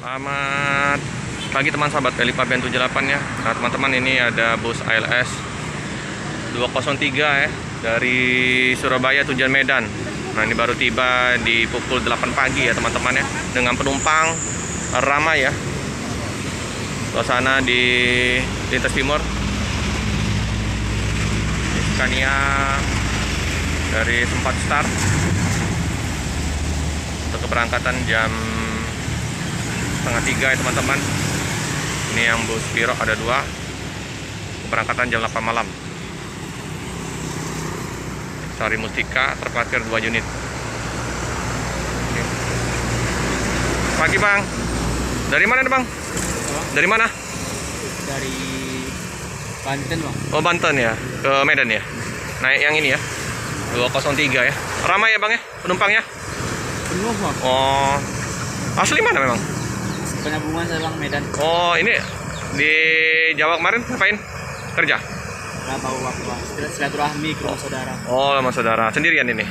Selamat pagi teman sahabat Elik Pabian 78 ya. Nah teman-teman, ini ada bus ALS 203 ya, dari Surabaya tujuan Medan. Nah ini baru tiba di pukul 8 pagi ya teman-teman ya, dengan penumpang ramai ya. Suasana di lintas timur Scania dari sempat start untuk keberangkatan jam 2:30 ya teman-teman. Ini yang bus Piro ada 2, keberangkatan jam 8 malam. Sari Mustika terparkir 2 unit. Oke. Pagi bang, dari mana bang? Dari mana? Dari Banten bang. Oh Banten ya, ke Medan ya. Naik yang ini ya, 203 ya. Ramai ya bang ya, penumpangnya? Penuh bang. Oh, asli mana memang? Penabungan saya bang, Medan. Oh ini di Jawa kemarin ngapain? Kerja? Nggak tahu waktu bang. Silaturahmi ke rumah saudara. Oh sama saudara, sendirian ini?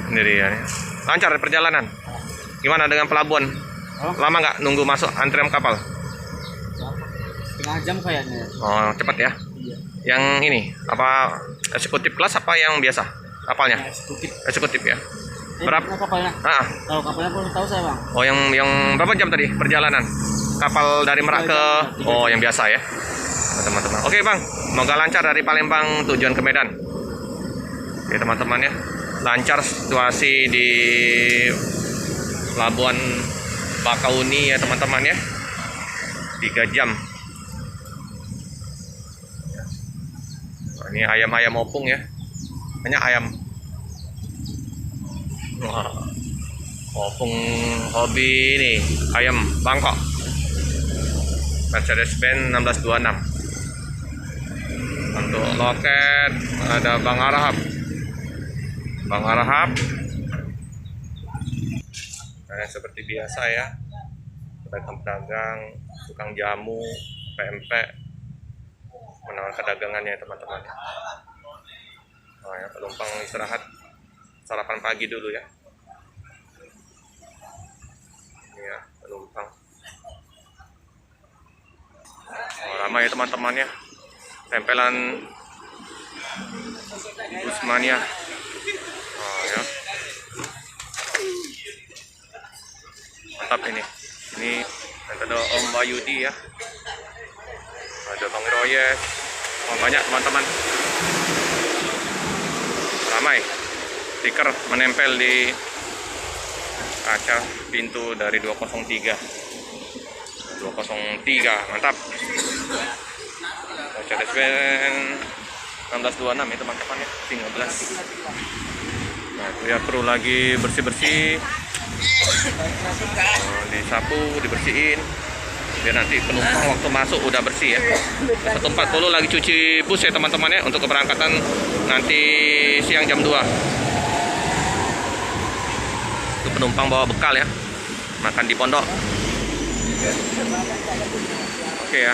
Sendirian ya. Lancar perjalanan? Gimana dengan pelabuhan? Oh, Lama nggak nunggu masuk antrian kapal? setengah jam kayaknya. Oh cepat ya. Iya. Yang ini apa, eksekutif kelas apa yang biasa kapalnya? Sedikit. Eksekutif ya. Berapa? Kapalnya? Ah, Kalau kapalnya pun tahu saya bang. oh yang berapa jam tadi perjalanan? Kapal dari Merak ke, oh yang biasa ya teman-teman. Oke bang, semoga lancar dari Palembang tujuan ke Medan. Oke teman-teman ya, lancar situasi di Pelabuhan Bakauni ya teman-teman ya. 3 jam. Nah, ini ayam-ayam opung ya, banyak ayam. Wah, opung hobi ini ayam Bangkok, Mercedes-Benz 1626. Untuk loket ada Bang Arahap. Nah, seperti biasa ya, pedagang-pedagang, tukang jamu, pempek menawarkan dagangannya teman-teman. Nah, ya, penumpang istirahat sarapan pagi dulu ya. Ini ya penumpang. Oh, ramai ya teman-teman ya. Tempelan Busmania. Oh ya. Mantap ini. Ini ada Om Bayudi ya. Ada Bang Royes. Oh, banyak teman-teman. Ramai. Stiker menempel di kaca pintu dari 203. 203, mantap. Mercedes-Benz 1626 ya teman-teman ya, 13. Nah itu ya, kru lagi bersih-bersih. Disapu, dibersihin biar nanti penumpang waktu masuk udah bersih ya. 140 lagi cuci bus ya teman-teman ya, untuk keberangkatan nanti siang jam 2. Itu penumpang bawa bekal ya, makan di pondok. Oke ya,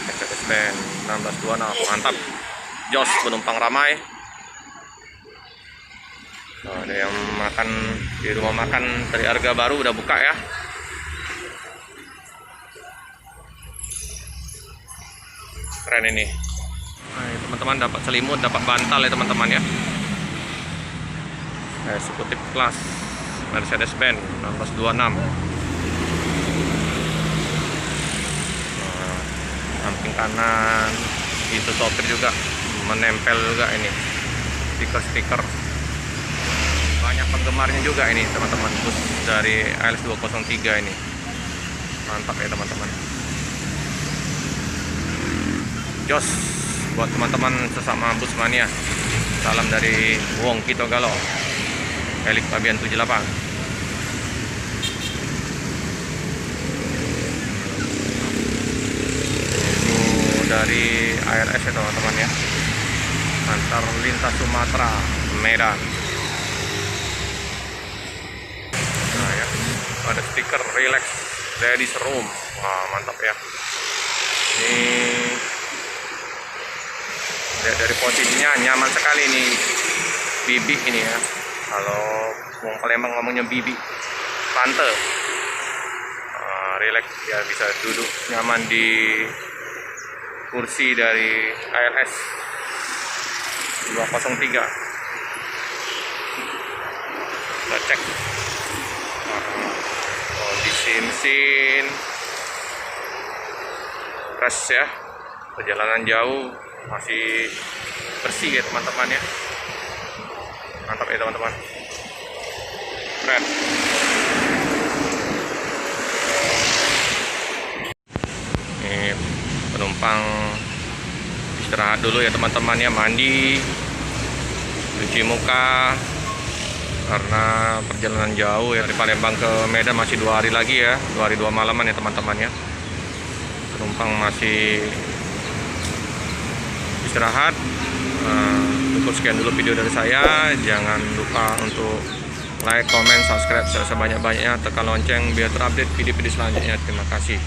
Mercedes-Benz 1626 mantap. Jos, penumpang ramai. Nah, ada yang makan di rumah makan dari Harga Baru udah buka ya. Keren ini. Nah, teman-teman dapat selimut, dapat bantal ya teman-teman ya. Eksekutif kelas Mercedes-Benz 1626. Samping kanan itu sopir juga menempel juga ini stiker-stiker. Banyak penggemarnya juga ini teman-teman, bus dari ALS 203 ini. Mantap ya teman-teman. Jos buat teman-teman sesama bus mania. Salam dari Wong Kito Galo, Elik Pabian 78. Dari ALS ya teman-teman ya, antar lintas Sumatera Medan. Nah ya, ada stiker relax ladies room. Wah mantap ya. Ini lihat dari posisinya nyaman sekali nih, bibi ini ya. Kalau Palembang ngomongnya bibi, pante. Relax, ya bisa duduk nyaman di kursi dari ALS 203. Kita cek kondisi mesin, fresh ya, perjalanan jauh masih bersih ya teman-teman ya. Mantap ya teman-teman, keren. Ini penumpang istirahat dulu ya teman-teman ya, mandi, cuci muka, karena perjalanan jauh ya, dari Palembang ke Medan masih 2 hari lagi ya, 2 hari 2 malaman ya teman-teman ya. Penumpang masih istirahat. Cukup sekian dulu video dari saya. Jangan lupa untuk like, comment, subscribe sebanyak-banyaknya, tekan lonceng biar terupdate video-video selanjutnya. Terima kasih.